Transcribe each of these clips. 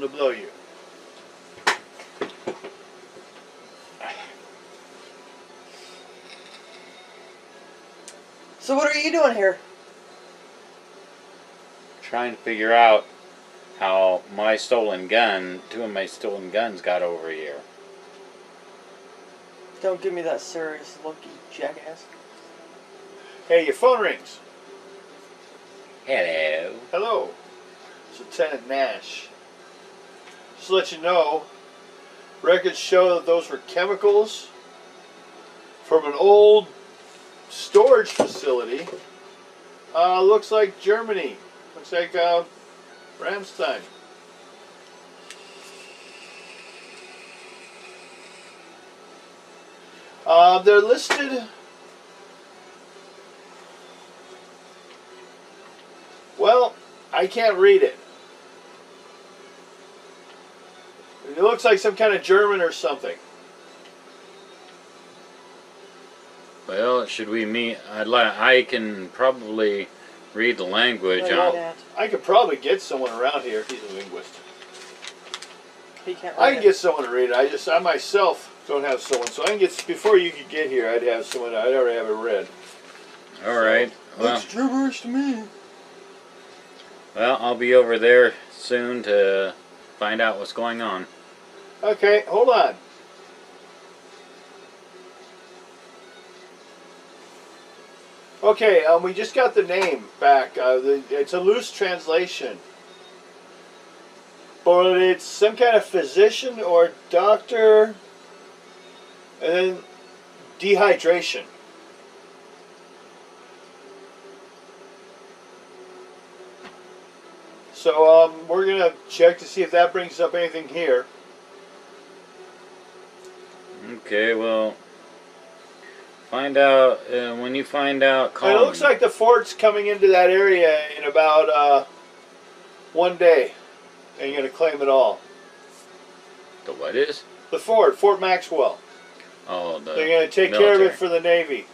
to blow you. So what are you doing here? Trying to figure out how my stolen gun, 2 of my stolen guns got over here. Don't give me that serious look, you jackass. Hey, your phone rings. Hello. Hello. It's Lieutenant Nash. Just to let you know, records show that those were chemicals from an old storage facility. Looks like Germany. Looks like Ramstein. They're listed. Well, I can't read it. It looks like some kind of German or something. Well, should we meet? I can probably read the language. I could probably get someone around here. He's a linguist. He can't I read can it. get someone to read it. I myself don't have someone, so I can get before you could get here. I'd have someone. I'd already have it read. All right. Well, Looks gibberish to me. well, I'll be over there soon to find out what's going on. Okay, hold on. Okay, we just got the name back. It's a loose translation. But it's some kind of physician or doctor. And then dehydration. So we're going to check to see if that brings up anything here. Okay, well, find out, when you find out, call And it looks me. like the fort's coming into that area in about 1 day. And you're going to claim it all. The what is? The fort, Fort Maxwell. Oh, the They're going to take military. care of it for the Navy.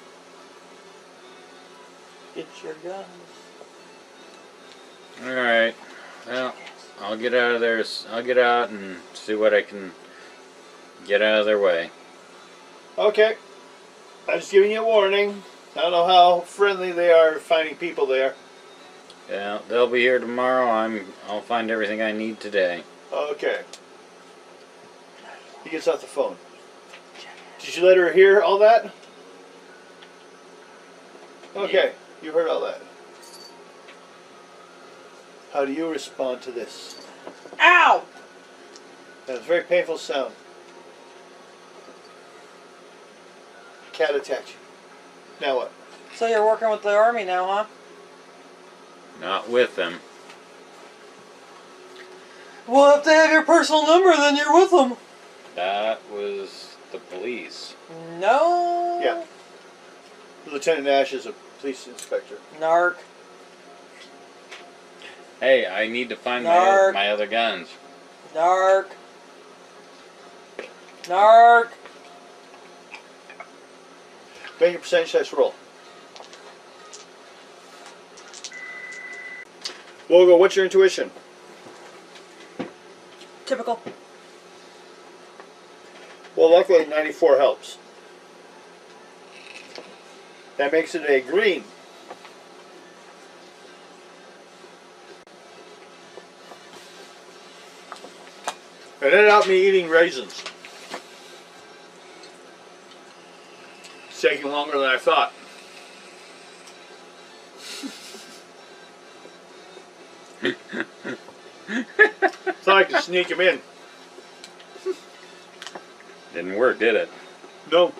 Get your guns. All right. Well, I'll get out of there. I'll get out and see what I can get out of their way. Okay. I'm just giving you a warning. I don't know how friendly they are finding people there. Yeah, they'll be here tomorrow. I'll find everything I need today. Okay. He gets off the phone. Did you let her hear all that? Okay, you heard all that. How do you respond to this? Ow! That was a very painful sound. Cat attacked you. Now what? So you're working with the army now, huh? Not with them. Well, if they have your personal number, then you're with them. That was the police. No. Yeah. Lieutenant Nash is a police inspector. Narc. Hey, I need to find Narc. my other guns. Narc. Narc. Make a percentage dice roll. Wogo, what's your intuition? Typical. Well, luckily 94 helps. That makes it a green. It ended up me eating raisins. It's taking longer than I thought. Thought I could sneak them in. Didn't work, did it? No.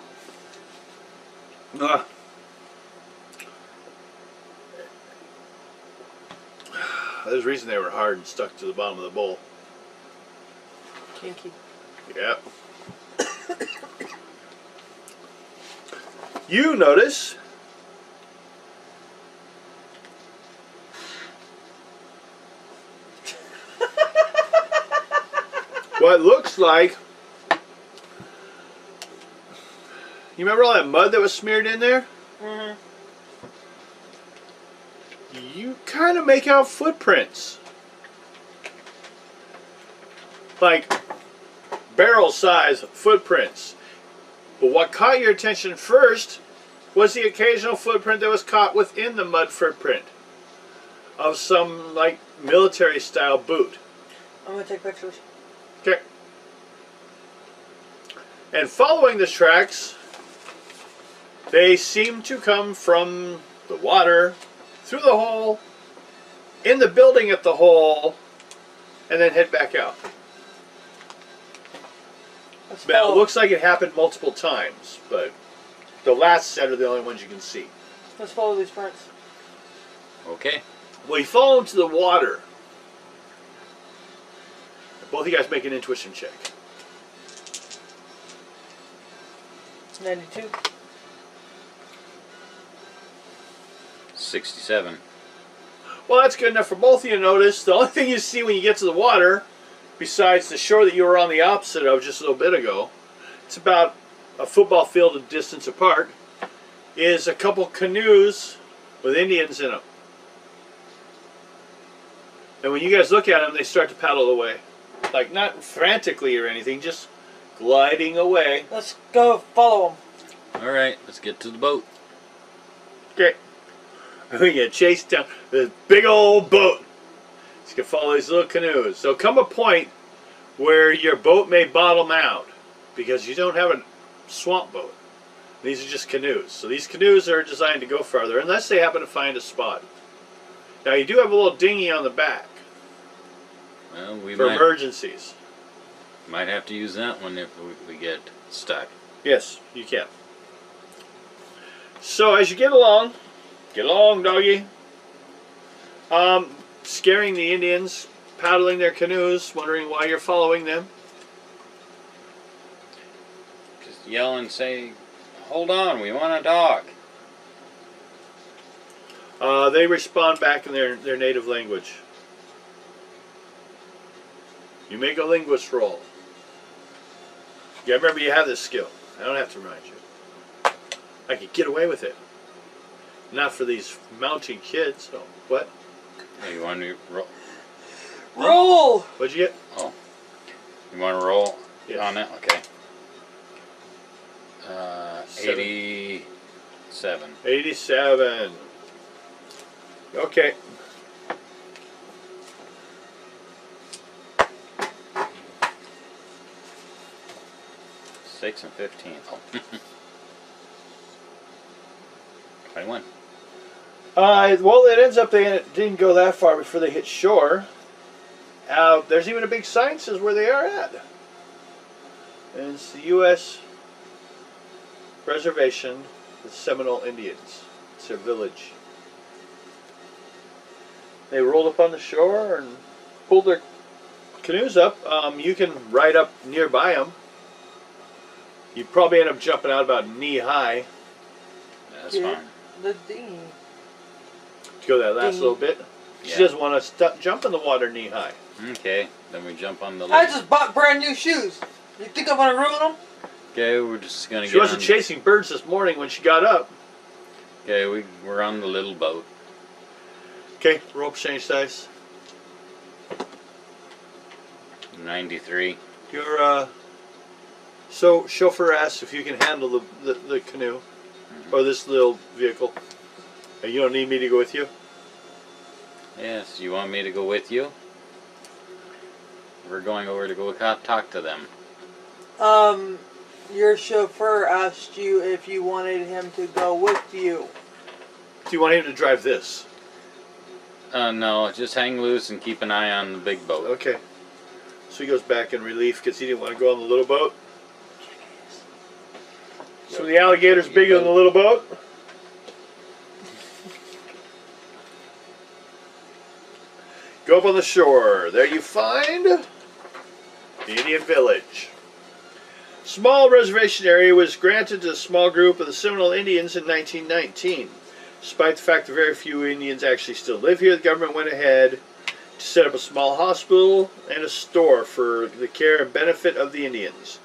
There's a reason they were hard and stuck to the bottom of the bowl. Kinky. Yeah. You notice what looks like, you remember all that mud that was smeared in there? Mm-hmm. You kind of make out footprints. like barrel-sized footprints. But what caught your attention first was the occasional footprint that was caught within the mud footprint of some like military-style boot. I'm gonna take pictures. Okay. And following the tracks, they seem to come from the water, through the hole, in the building at the hole, and then head back out. Let's Now, it follow, looks like it happened multiple times, but the last set are the only ones you can see. let's follow these prints. Okay. Well, you fall into the water. Both of you guys make an intuition check. 92. 67. Well, that's good enough for both of you to notice. The only thing you see when you get to the water, besides the shore that you were on the opposite of just a little bit ago, it's about a football field of distance apart, is a couple canoes with Indians in them. And when you guys look at them, they start to paddle away. Like, not frantically or anything, just gliding away. Let's go follow them. Alright, let's get to the boat. Okay. We get chased down this big old boat. You can follow these little canoes. There'll come a point where your boat may bottom out because you don't have a swamp boat. These are just canoes. So these canoes are designed to go farther unless they happen to find a spot. Now you do have a little dinghy on the back Well, we for might emergencies. have to use that one if we get stuck. Yes, you can. So as you get along, doggy. Scaring the Indians, paddling their canoes, wondering why you're following them. Just yell and say, hold on, we want to dock. They respond back in their native language. You make a linguist roll. Yeah, remember you have this skill. I don't have to remind you. I could get away with it. Not for these mountain kids. So, what? Hey, you want to roll? Roll! What'd you get? Oh. You want to roll Yes. on it? Okay. 7. 87. 87. Okay. Six and 15. Oh. 21. Well, it ends up they didn't go that far before they hit shore. There's even a big sign that says where they are at. And it's the U.S. Reservation, the Seminole Indians. It's their village. They rolled up on the shore and pulled their canoes up. You can ride up nearby them. You probably end up jumping out about knee high That's Get fine. the dinghy. to go that last Ding. little bit. She Yeah. doesn't want to jump in the water knee high. Okay, then we jump on the I left. just bought brand new shoes. You think I'm gonna ruin them? Okay, we're just gonna She get wasn't on. chasing birds this morning when she got up. Okay, we're on the little boat. Okay, roll change dice. 93. Your so chauffeur asks if you can handle the canoe or this little vehicle. And you don't need me to go with you. Yes, you want me to go with you? We're going over to go talk to them. Your chauffeur asked you if you wanted him to go with you. Do you want him to drive this? No, just hang loose and keep an eye on the big boat. Okay. So he goes back in relief because he didn't want to go on the little boat. So the alligator's bigger than the little boat. Go up on the shore. There you find the Indian village. Small reservation area was granted to a small group of the Seminole Indians in 1919. Despite the fact that very few Indians actually still live here, the government went ahead to set up a small hospital and a store for the care and benefit of the Indians.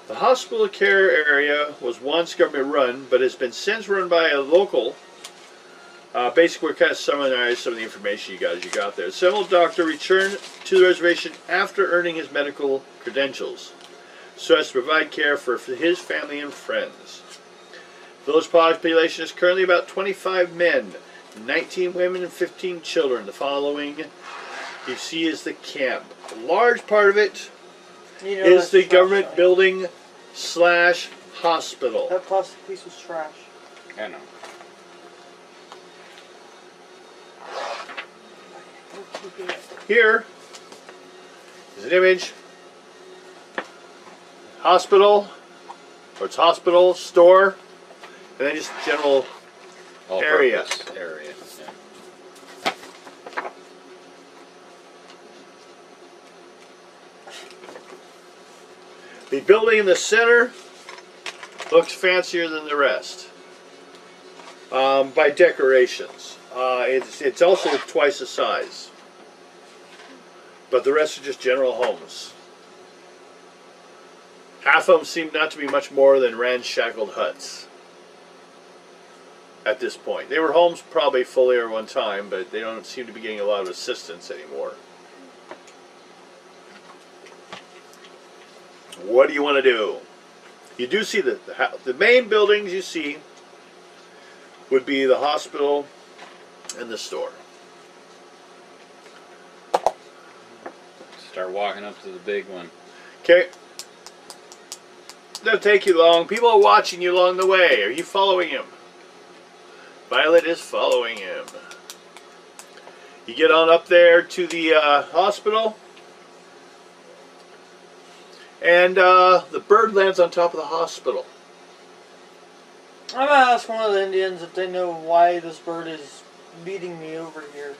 The hospital care area was once government run, but has been since run by a local Basically, we're kind of summarizing some of the information you got there. The Seminole doctor returned to the reservation after earning his medical credentials, so as to provide care for his family and friends. The village population is currently about 25 men, 19 women, and 15 children. The following you see is the camp. A large part of it You know is that's the trash, government right? building / hospital. That plastic piece was trash. I know. We're keeping it. Here is an image. Hospital, or it's hospital, store, and then just general area. All-purpose area. Yeah. The building in the center looks fancier than the rest by decorations. It's also twice the size, but the rest are just general homes. Half of them seem not to be much more than ramshackled huts at this point. They were homes probably fully at one time, but they don't seem to be getting a lot of assistance anymore. What do you want to do? You do see the main buildings you see would be the hospital and the store. Start walking up to the big one. Okay. Doesn't take you long. People are watching you along the way. Are you following him? Violet is following him. You get on up there to the hospital, and the bird lands on top of the hospital. I'm gonna ask one of the Indians if they know why this bird is beating me over here.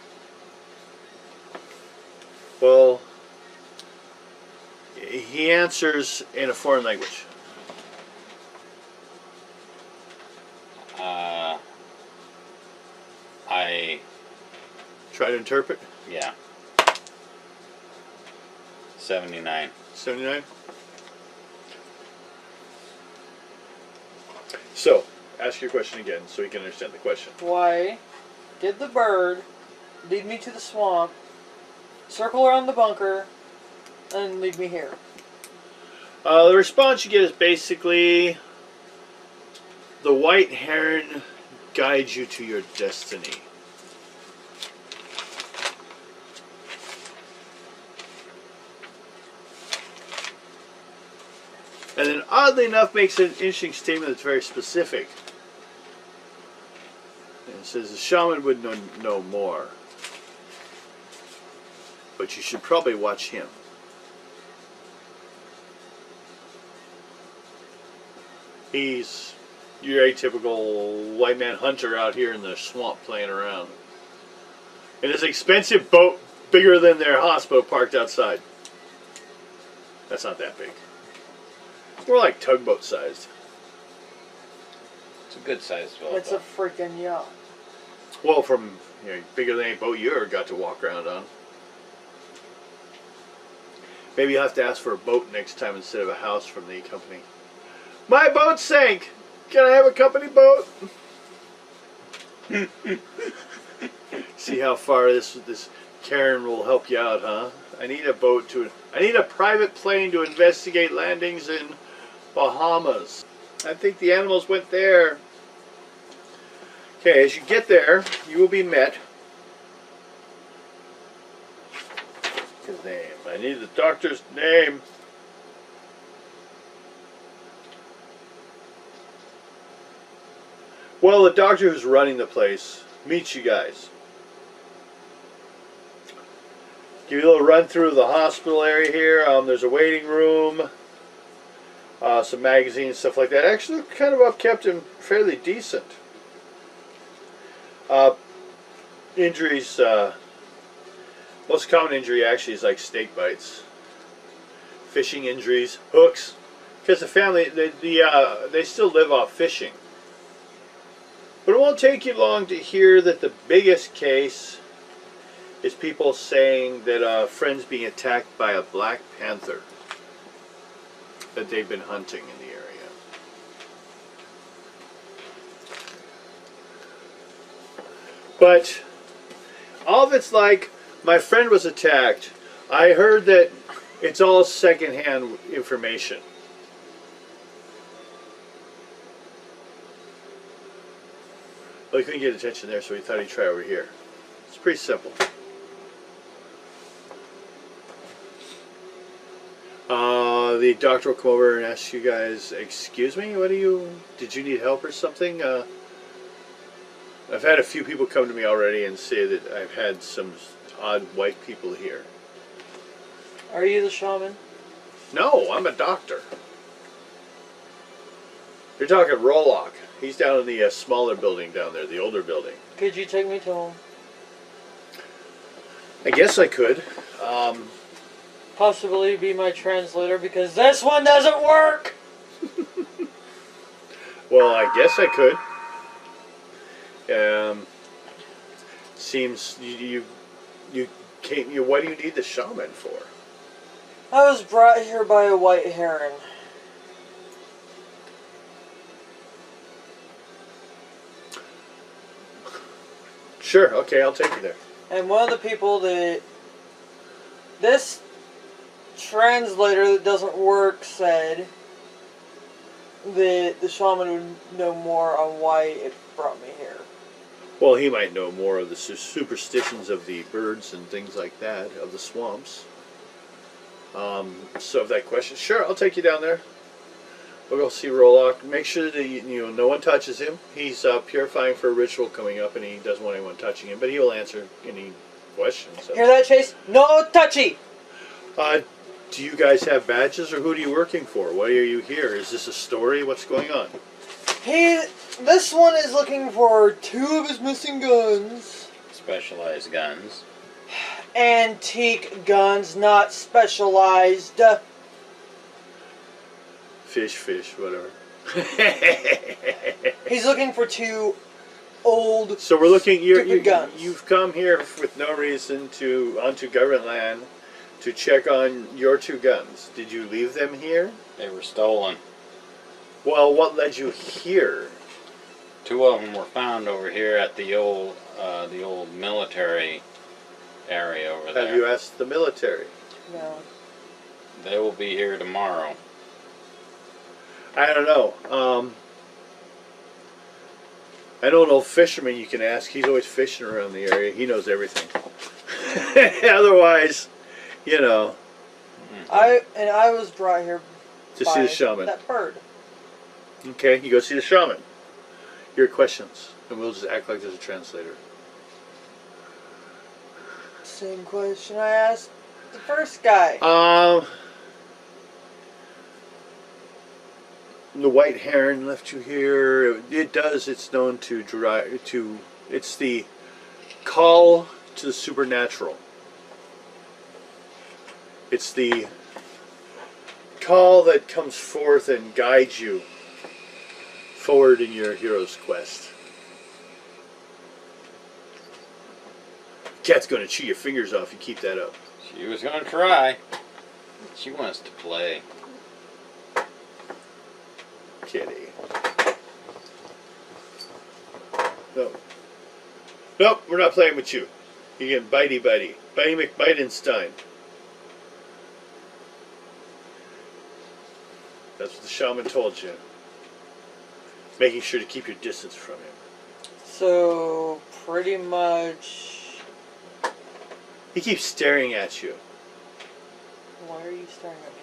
Well, he answers in a foreign language. I Try to interpret. yeah. 79. 79. So, ask your question again so you can understand the question. Why did the bird lead me to the swamp, circle around the bunker, and lead me here? The response you get is basically the white heron guides you to your destiny. And then oddly enough makes an interesting statement that's very specific. And it says the shaman would know more. But you should probably watch him. He's your atypical white man hunter out here in the swamp playing around. In his expensive boat, bigger than their hospital, parked outside. That's not that big. It's more like tugboat sized. It's a good sized boat. It's a freaking yacht. Well, from bigger than any boat you ever got to walk around on. Maybe you'll have to ask for a boat next time instead of a house from the company. My boat sank. Can I have a company boat? See how far this Karen will help you out, huh? I need a boat I need a private plane to investigate landings in Bahamas. I think the animals went there. Okay, as you get there, you will be met. His name. I need the doctor's name. Well, the doctor who's running the place meets you guys. Give you a little run through the hospital area here. There's a waiting room, some magazines, stuff like that. Actually, kind of upkept and fairly decent. Injuries. Most common injury actually is like snake bites, fishing injuries, hooks, because the family they still live off fishing. But it won't take you long to hear that the biggest case is people saying that friends being attacked by a black panther that they've been hunting in the area. But all of it's like, my friend was attacked. I heard that it's all secondhand information. Well, he couldn't get attention there, so he thought he'd try over here. It's pretty simple. The doctor will come over and ask you guys, excuse me, did you need help or something? I've had a few people come to me already and say that I've had some odd white people here. Are you the shaman? No, I'm a doctor. You're talking Rolock. He's down in the smaller building down there, the older building. Could you take me to him? I guess I could. Possibly be my translator because this one doesn't work! Well, I guess I could. Seems you came. What do you need the shaman for? I was brought here by a white heron. Sure. Okay, I'll take you there. And one of the people that this translator that doesn't work said that the shaman would know more on why it brought me here. Well, he might know more of the superstitions of the birds and things like that, of the swamps. So if that question, sure, I'll take you down there. We'll go see Rolock. Make sure that no one touches him. He's purifying for a ritual coming up, and he doesn't want anyone touching him. But he will answer any questions. So. Hear that, Chase? No touchy! Do you guys have badges, or who are you working for? Why are you here? Is this a story? What's going on? This one is looking for 2 of his missing guns. Specialized guns. Antique guns, not specialized. Fish, whatever. He's looking for 2 old. So we're looking. guns. You've come here with no reason onto government land to check on your 2 guns. Did you leave them here? They were stolen. Well, what led you here? 2 of them were found over here at the old military area over there. Have you asked the military? No. They will be here tomorrow. I don't know. I know an old fisherman you can ask. He's always fishing around the area. He knows everything. Otherwise, I was brought here to by see the shaman. that bird. Okay, you go see the shaman. Your questions, and we'll just act like there's a translator. Same question I asked the first guy. The white heron left you here. It does. It's known to it's the call to the supernatural. It's the call that comes forth and guides you forward in your hero's quest. Cat's gonna chew your fingers off if you keep that up. She was going to try. She wants to play. Kitty. No. Nope, we're not playing with you. You're getting bitey. Bitey McBidenstein. That's what the shaman told you. Making sure to keep your distance from him. So, pretty much. He keeps staring at you. Why are you staring at me?